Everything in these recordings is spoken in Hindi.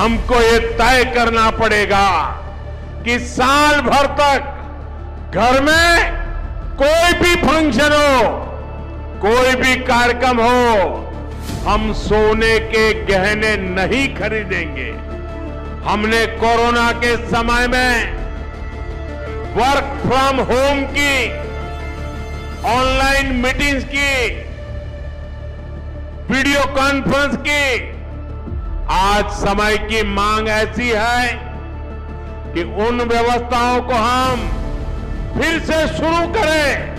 हमको ये तय करना पड़ेगा कि साल भर तक घर में कोई भी फंक्शन हो, कोई भी कार्यक्रम हो, हम सोने के गहने नहीं खरीदेंगे। हमने कोरोना के समय में वर्क फ्रॉम होम की, ऑनलाइन मीटिंग्स की, वीडियो कॉन्फ्रेंस की। आज समय की मांग ऐसी है कि उन व्यवस्थाओं को हम फिर से शुरू करें।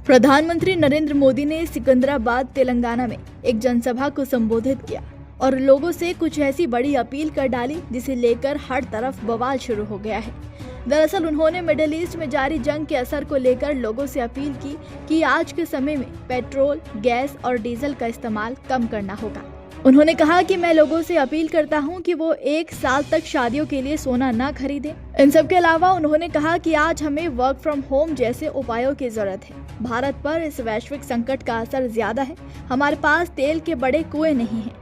प्रधानमंत्री नरेंद्र मोदी ने सिकंदराबाद तेलंगाना में एक जनसभा को संबोधित किया और लोगों से कुछ ऐसी बड़ी अपील कर डाली जिसे लेकर हर तरफ बवाल शुरू हो गया है। दरअसल उन्होंने मिडिल ईस्ट में जारी जंग के असर को लेकर लोगों से अपील की कि आज के समय में पेट्रोल, गैस और डीजल का इस्तेमाल कम करना होगा। उन्होंने कहा कि मैं लोगों से अपील करता हूं कि वो 1 साल तक शादियों के लिए सोना न खरीदें। इन सब के अलावा उन्होंने कहा कि आज हमें वर्क फ्रॉम होम जैसे उपायों की जरूरत है। भारत पर इस वैश्विक संकट का असर ज्यादा है। हमारे पास तेल के बड़े कुएं नहीं हैं।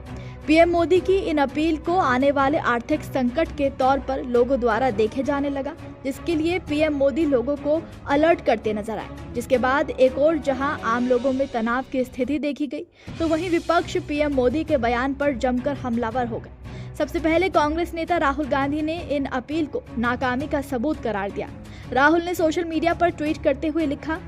पीएम मोदी की इन अपील को आने वाले आर्थिक संकट के तौर पर लोगों द्वारा देखे जाने लगा, जिसके लिए पीएम मोदी लोगों को अलर्ट करते नजर आए। जिसके बाद एक और जहां आम लोगों में तनाव की स्थिति देखी गई, तो वहीं विपक्ष पीएम मोदी के बयान पर जमकर हमलावर हो गए। सबसे पहले कांग्रेस नेता राहुल गांधी ने इन अपील को नाकामी का सबूत करार दिया। राहुल ने सोशल मीडिया पर ट्वीट करते हुए लिखा,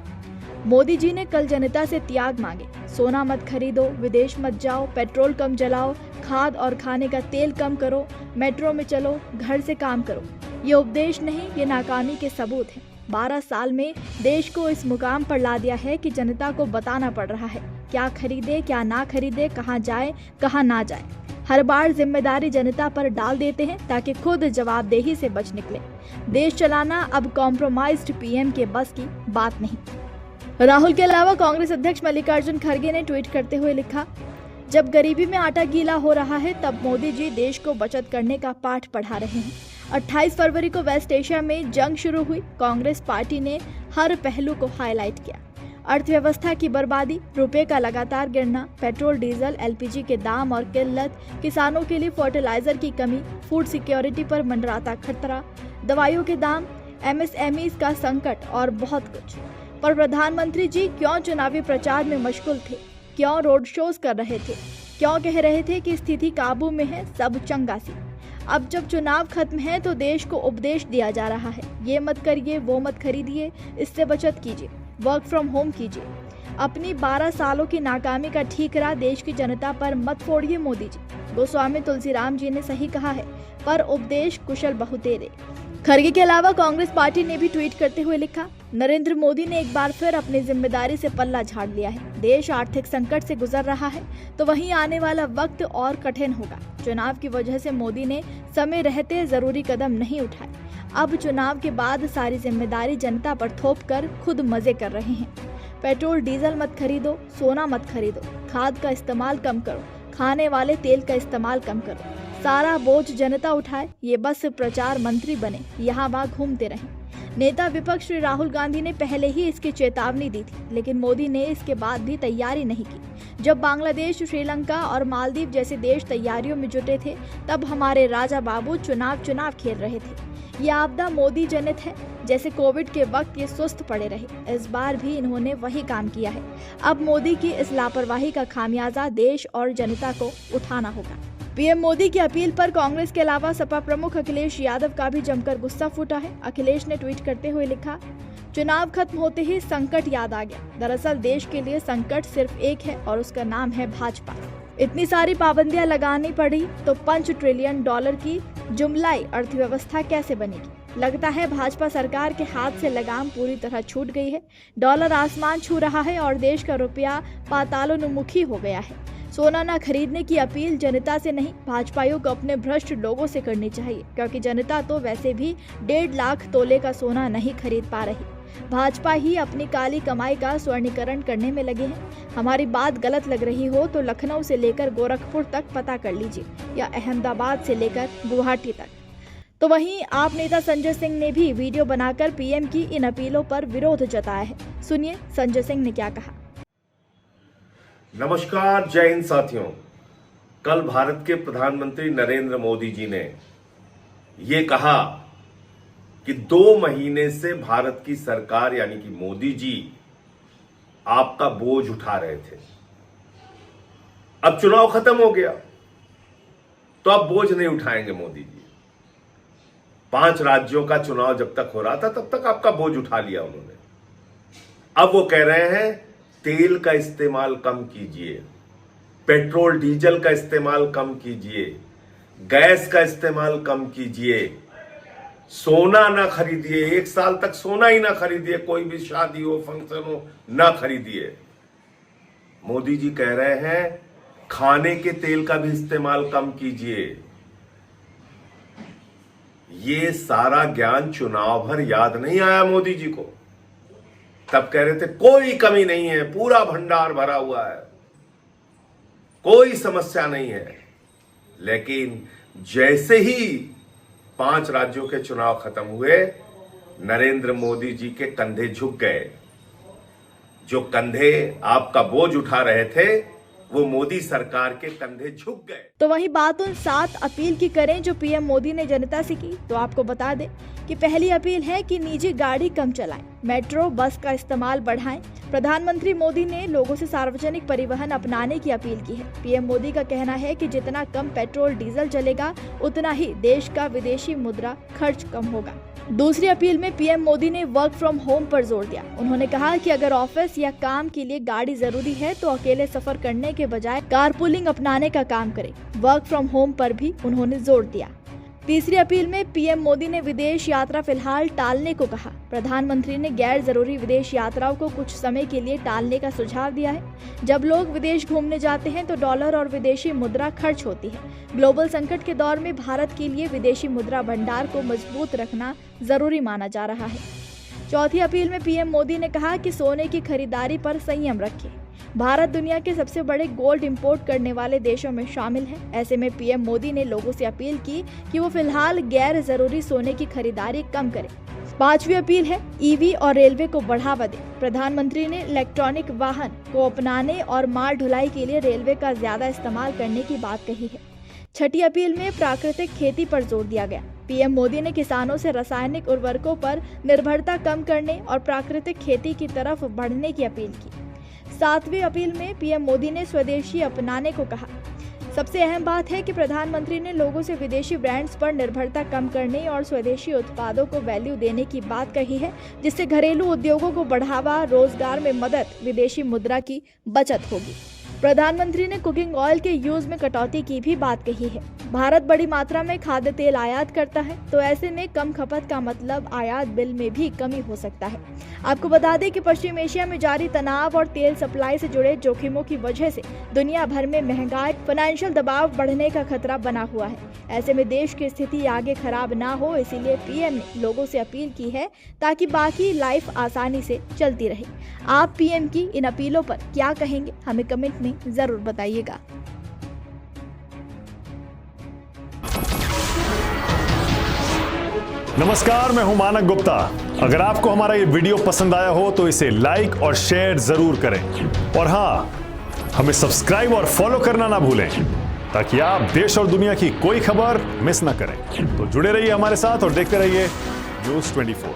मोदी जी ने कल जनता से त्याग मांगे। सोना मत खरीदो, विदेश मत जाओ, पेट्रोल कम जलाओ, खाद और खाने का तेल कम करो, मेट्रो में चलो, घर से काम करो। ये उपदेश नहीं, ये नाकामी के सबूत हैं। 12 साल में देश को इस मुकाम पर ला दिया है कि जनता को बताना पड़ रहा है क्या खरीदे, क्या ना खरीदे, कहाँ जाए, कहाँ ना जाए। हर बार जिम्मेदारी जनता पर डाल देते हैं ताकि खुद जवाबदेही से बच निकले। देश चलाना अब कॉम्प्रोमाइज्ड पीएम के बस की बात नहीं। राहुल के अलावा कांग्रेस अध्यक्ष मल्लिकार्जुन खड़गे ने ट्वीट करते हुए लिखा, जब गरीबी में आटा गीला हो रहा है तब मोदी जी देश को बचत करने का पाठ पढ़ा रहे हैं। 28 फरवरी को वेस्ट एशिया में जंग शुरू हुई। कांग्रेस पार्टी ने हर पहलू को हाईलाइट किया। अर्थव्यवस्था की बर्बादी, रुपए का लगातार गिरना, पेट्रोल डीजल एलपीजी के दाम और किल्लत, किसानों के लिए फर्टिलाइजर की कमी, फूड सिक्योरिटी पर मंडराता खतरा, दवाइयों के दाम, एमएसएमई का संकट और बहुत कुछ। पर प्रधानमंत्री जी क्यों चुनावी प्रचार में मशगूल थे? क्यों रोड शोज कर रहे थे? क्यों कह रहे थे कि स्थिति काबू में है, सब चंगा सी? अब जब चुनाव खत्म है तो देश को उपदेश दिया जा रहा है, ये मत करिए, वो मत खरीदिए, इससे बचत कीजिए, वर्क फ्रॉम होम कीजिए। अपनी 12 सालों की नाकामी का ठीकरा देश की जनता पर मत फोड़िए मोदी जी। गोस्वामी तुलसीराम जी ने सही कहा है, पर उपदेश कुशल बहुतेरे। खड़गे के अलावा कांग्रेस पार्टी ने भी ट्वीट करते हुए लिखा, नरेंद्र मोदी ने एक बार फिर अपनी जिम्मेदारी से पल्ला झाड़ लिया है। देश आर्थिक संकट से गुजर रहा है तो वहीं आने वाला वक्त और कठिन होगा। चुनाव की वजह से मोदी ने समय रहते जरूरी कदम नहीं उठाए। अब चुनाव के बाद सारी जिम्मेदारी जनता पर थोप कर खुद मजे कर रहे हैं। पेट्रोल डीजल मत खरीदो, सोना मत खरीदो, खाद का इस्तेमाल कम करो, खाने वाले तेल का इस्तेमाल कम करो। सारा बोझ जनता उठाए, ये बस प्रचार मंत्री बने, यहाँ वहाँ घूमते रहें। नेता विपक्ष श्री राहुल गांधी ने पहले ही इसकी चेतावनी दी थी, लेकिन मोदी ने इसके बाद भी तैयारी नहीं की। जब बांग्लादेश, श्रीलंका और मालदीव जैसे देश तैयारियों में जुटे थे, तब हमारे राजा बाबू चुनाव खेल रहे थे। ये आपदा मोदी जनित है। जैसे कोविड के वक्त ये सुस्त पड़े रहे, इस बार भी इन्होंने वही काम किया है। अब मोदी की इस लापरवाही का खामियाजा देश और जनता को उठाना होगा। पीएम मोदी की अपील पर कांग्रेस के अलावा सपा प्रमुख अखिलेश यादव का भी जमकर गुस्सा फूटा है। अखिलेश ने ट्वीट करते हुए लिखा, चुनाव खत्म होते ही संकट याद आ गया। दरअसल देश के लिए संकट सिर्फ एक है और उसका नाम है भाजपा। इतनी सारी पाबंदियां लगानी पड़ी तो $5 ट्रिलियन की जुमलाई अर्थव्यवस्था कैसे बनेगी? लगता है भाजपा सरकार के हाथ से लगाम पूरी तरह छूट गई है। डॉलर आसमान छू रहा है और देश का रुपया पातालोन्मुखी हो गया है। सोना न खरीदने की अपील जनता से नहीं, भाजपाइयों को अपने भ्रष्ट लोगों से करनी चाहिए, क्योंकि जनता तो वैसे भी 1.5 लाख तोले का सोना नहीं खरीद पा रही। भाजपा ही अपनी काली कमाई का स्वर्णीकरण करने में लगे हैं। हमारी बात गलत लग रही हो तो लखनऊ से लेकर गोरखपुर तक पता कर लीजिए, या अहमदाबाद से लेकर गुवाहाटी तक। तो वहीं आप नेता संजय सिंह ने भी वीडियो बनाकर पीएम की इन अपीलों पर विरोध जताया है। सुनिए संजय सिंह ने क्या कहा। नमस्कार, जय हिंद साथियों। कल भारत के प्रधानमंत्री नरेंद्र मोदी जी ने ये कहा कि 2 महीने से भारत की सरकार यानी कि मोदी जी आपका बोझ उठा रहे थे। अब चुनाव खत्म हो गया तो अब बोझ नहीं उठाएंगे मोदी जी। 5 राज्यों का चुनाव जब तक हो रहा था तब तक आपका बोझ उठा लिया उन्होंने। अब वो कह रहे हैं तेल का इस्तेमाल कम कीजिए, पेट्रोल डीजल का इस्तेमाल कम कीजिए, गैस का इस्तेमाल कम कीजिए, सोना ना खरीदिए, 1 साल तक सोना ही ना खरीदिए, कोई भी शादी हो फंक्शन हो ना खरीदिए। मोदी जी कह रहे हैं खाने के तेल का भी इस्तेमाल कम कीजिए। ये सारा ज्ञान चुनाव भर याद नहीं आया मोदी जी को। तब कह रहे थे कोई कमी नहीं है, पूरा भंडार भरा हुआ है, कोई समस्या नहीं है। लेकिन जैसे ही 5 राज्यों के चुनाव खत्म हुए, नरेंद्र मोदी जी के कंधे झुक गए। जो कंधे आपका बोझ उठा रहे थे वो मोदी सरकार के कंधे झुक गए। तो वही बात उन 7 अपील की करें जो पीएम मोदी ने जनता से की। तो आपको बता दें कि पहली अपील है कि निजी गाड़ी कम चलाएं, मेट्रो बस का इस्तेमाल बढ़ाएं। प्रधानमंत्री मोदी ने लोगों से सार्वजनिक परिवहन अपनाने की अपील की है। पीएम मोदी का कहना है कि जितना कम पेट्रोल डीजल चलेगा उतना ही देश का विदेशी मुद्रा खर्च कम होगा। दूसरी अपील में पीएम मोदी ने वर्क फ्रॉम होम पर जोर दिया। उन्होंने कहा कि अगर ऑफिस या काम के लिए गाड़ी जरूरी है तो अकेले सफर करने के बजाय कारपूलिंग अपनाने का काम करें। वर्क फ्रॉम होम पर भी उन्होंने जोर दिया। तीसरी अपील में पीएम मोदी ने विदेश यात्रा फिलहाल टालने को कहा। प्रधानमंत्री ने गैर जरूरी विदेश यात्राओं को कुछ समय के लिए टालने का सुझाव दिया है। जब लोग विदेश घूमने जाते हैं तो डॉलर और विदेशी मुद्रा खर्च होती है। ग्लोबल संकट के दौर में भारत के लिए विदेशी मुद्रा भंडार को मजबूत रखना जरूरी माना जा रहा है। चौथी अपील में पीएम मोदी ने कहा कि सोने की खरीदारी पर संयम रखें। भारत दुनिया के सबसे बड़े गोल्ड इंपोर्ट करने वाले देशों में शामिल है। ऐसे में पीएम मोदी ने लोगों से अपील की कि वो फिलहाल गैर जरूरी सोने की खरीदारी कम करें। पांचवी अपील है ईवी और रेलवे को बढ़ावा दें। प्रधानमंत्री ने इलेक्ट्रॉनिक वाहन को अपनाने और माल ढुलाई के लिए रेलवे का ज्यादा इस्तेमाल करने की बात कही है। छठी अपील में प्राकृतिक खेती पर जोर दिया गया। पीएम मोदी ने किसानों से रासायनिक उर्वरकों पर निर्भरता कम करने और प्राकृतिक खेती की तरफ बढ़ने की अपील की। 7वीं अपील में पीएम मोदी ने स्वदेशी अपनाने को कहा। सबसे अहम बात है कि प्रधानमंत्री ने लोगों से विदेशी ब्रांड्स पर निर्भरता कम करने और स्वदेशी उत्पादों को वैल्यू देने की बात कही है, जिससे घरेलू उद्योगों को बढ़ावा, रोजगार में मदद, विदेशी मुद्रा की बचत होगी। प्रधानमंत्री ने कुकिंग ऑयल के यूज में कटौती की भी बात कही है। भारत बड़ी मात्रा में खाद्य तेल आयात करता है, तो ऐसे में कम खपत का मतलब आयात बिल में भी कमी हो सकता है। आपको बता दें कि पश्चिम एशिया में जारी तनाव और तेल सप्लाई से जुड़े जोखिमों की वजह से दुनिया भर में महंगाई, फाइनेंशियल दबाव बढ़ने का खतरा बना हुआ है। ऐसे में देश की स्थिति आगे खराब ना हो, इसीलिए पीएम ने लोगों से अपील की है ताकि बाकी लाइफ आसानी से चलती रहे। आप पीएम की इन अपीलों पर क्या कहेंगे, हमें कमेंट में जरूर बताइएगा। नमस्कार, मैं हूं मानक गुप्ता। अगर आपको हमारा ये वीडियो पसंद आया हो तो इसे लाइक और शेयर जरूर करें, और हां, हमें सब्सक्राइब और फॉलो करना ना भूलें ताकि आप देश और दुनिया की कोई खबर मिस ना करें। तो जुड़े रहिए हमारे साथ और देखते रहिए News 24।